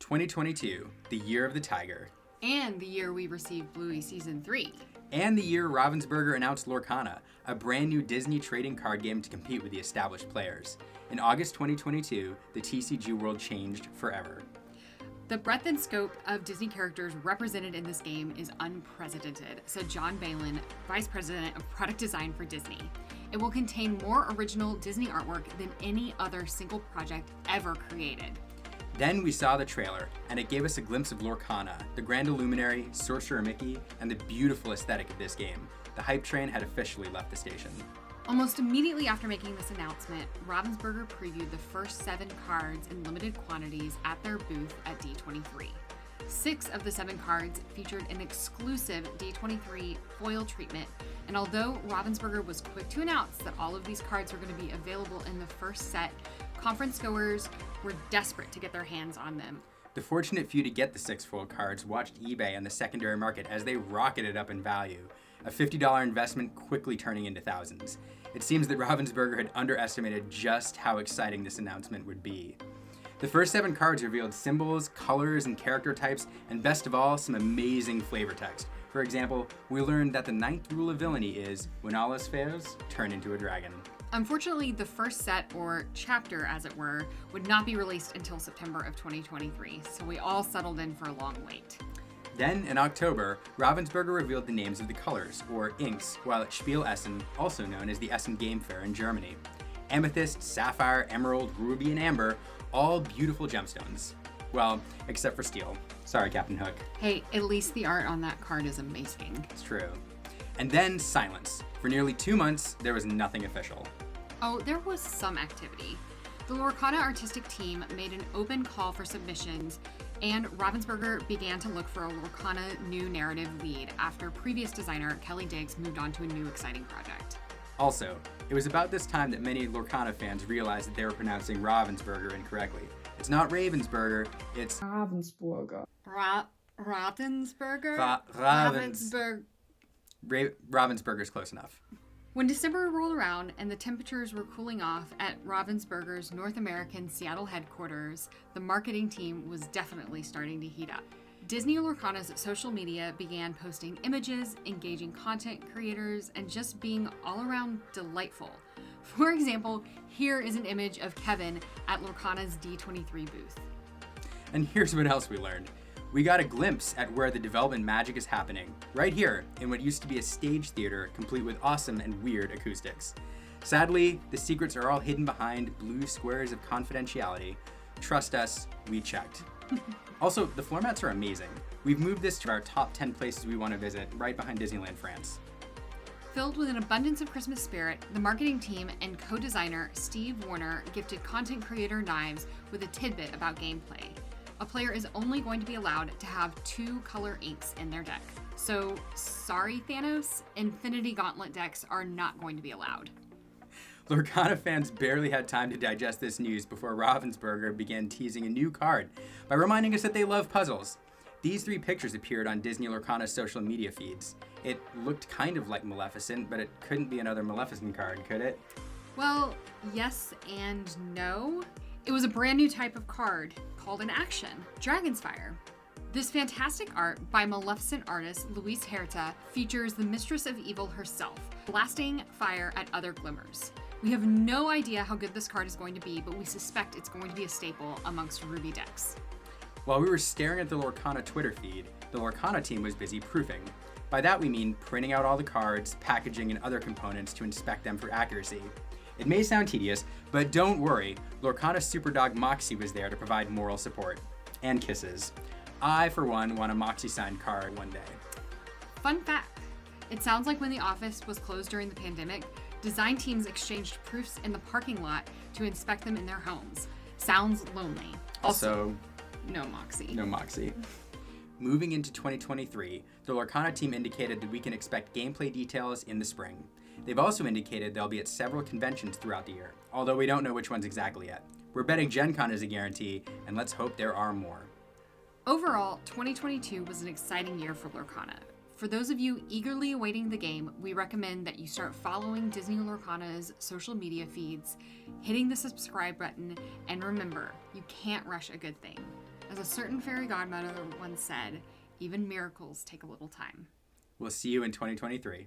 2022, the year of the tiger. And the year we received Bluey Season 3. And the year Ravensburger announced Lorcana, a brand new Disney trading card game to compete with the established players. In August 2022, the TCG world changed forever. The breadth and scope of Disney characters represented in this game is unprecedented, said John Balin, Vice President of Product Design for Disney. It will contain more original Disney artwork than any other single project ever created. Then we saw the trailer, and it gave us a glimpse of Lorcana, the Grand Illuminary, Sorcerer Mickey, and the beautiful aesthetic of this game. The hype train had officially left the station. Almost immediately after making this announcement, Ravensburger previewed the first 7 cards in limited quantities at their booth at D23. 6 of the 7 cards featured an exclusive D23 foil treatment, and although Ravensburger was quick to announce that all of these cards were going to be available in the first set, conference goers were desperate to get their hands on them. The fortunate few to get the 6 foil cards watched eBay and the secondary market as they rocketed up in value, a $50 investment quickly turning into thousands. It seems that Ravensburger had underestimated just how exciting this announcement would be. The first 7 cards revealed symbols, colors, and character types, and best of all, some amazing flavor text. For example, we learned that the 9th rule of villainy is, when all else fails, turn into a dragon. Unfortunately, the first set, or chapter as it were, would not be released until September of 2023, so we all settled in for a long wait. Then, in October, Ravensburger revealed the names of the colors, or inks, while at Spiel Essen, also known as the Essen Game Fair in Germany. Amethyst, sapphire, emerald, ruby, and amber, all beautiful gemstones. Well, except for steel. Sorry, Captain Hook. Hey, at least the art on that card is amazing. It's true. And then silence. For nearly 2 months, there was nothing official. Oh, there was some activity. The Lorcana artistic team made an open call for submissions, and Ravensburger began to look for a Lorcana new narrative lead after previous designer Kelly Diggs moved on to a new exciting project. Also, it was about this time that many Lorcana fans realized that they were pronouncing Ravensburger incorrectly. It's not Ravensburger, it's Ravensburger. Ravensburger? Ravensburger's close enough. When December rolled around and the temperatures were cooling off at Ravensburger's North American Seattle headquarters, the marketing team was definitely starting to heat up. Disney Lorcana's social media began posting images, engaging content creators, and just being all around delightful. For example, here is an image of Kevin at Lorcana's D23 booth. And here's what else we learned. We got a glimpse at where the development magic is happening, right here in what used to be a stage theater complete with awesome and weird acoustics. Sadly, the secrets are all hidden behind blue squares of confidentiality. Trust us, we checked. Also, the floor mats are amazing. We've moved this to our top 10 places we want to visit, right behind Disneyland France. Filled with an abundance of Christmas spirit, the marketing team and co-designer Steve Warner gifted content creator Knives with a tidbit about gameplay. A player is only going to be allowed to have 2 color inks in their deck. So, sorry Thanos, Infinity Gauntlet decks are not going to be allowed. Lorcana fans barely had time to digest this news before Ravensburger began teasing a new card by reminding us that they love puzzles. These 3 pictures appeared on Disney Lorcana's social media feeds. It looked kind of like Maleficent, but it couldn't be another Maleficent card, could it? Well, yes and no. It was a brand new type of card called an action, Dragon's Fire. This fantastic art by Maleficent artist Luis Herta features the Mistress of Evil herself, blasting fire at other glimmers. We have no idea how good this card is going to be, but we suspect it's going to be a staple amongst Ruby decks. While we were staring at the Lorcana Twitter feed, the Lorcana team was busy proofing. By that we mean printing out all the cards, packaging, and other components to inspect them for accuracy. It may sound tedious, but don't worry, Lorcana Superdog Moxie was there to provide moral support. And kisses. I, for one, want a Moxie signed card one day. Fun fact, it sounds like when the office was closed during the pandemic, design teams exchanged proofs in the parking lot to inspect them in their homes. Sounds lonely. Also, no Moxie. No Moxie. Moving into 2023, the Lorcana team indicated that we can expect gameplay details in the spring. They've also indicated they'll be at several conventions throughout the year, although we don't know which ones exactly yet. We're betting Gen Con is a guarantee, and let's hope there are more. Overall, 2022 was an exciting year for Lorcana. For those of you eagerly awaiting the game, we recommend that you start following Disney Lorcana's social media feeds, hitting the subscribe button, and remember, you can't rush a good thing, As a certain fairy godmother once said, even miracles take a little time. We'll see you in 2023.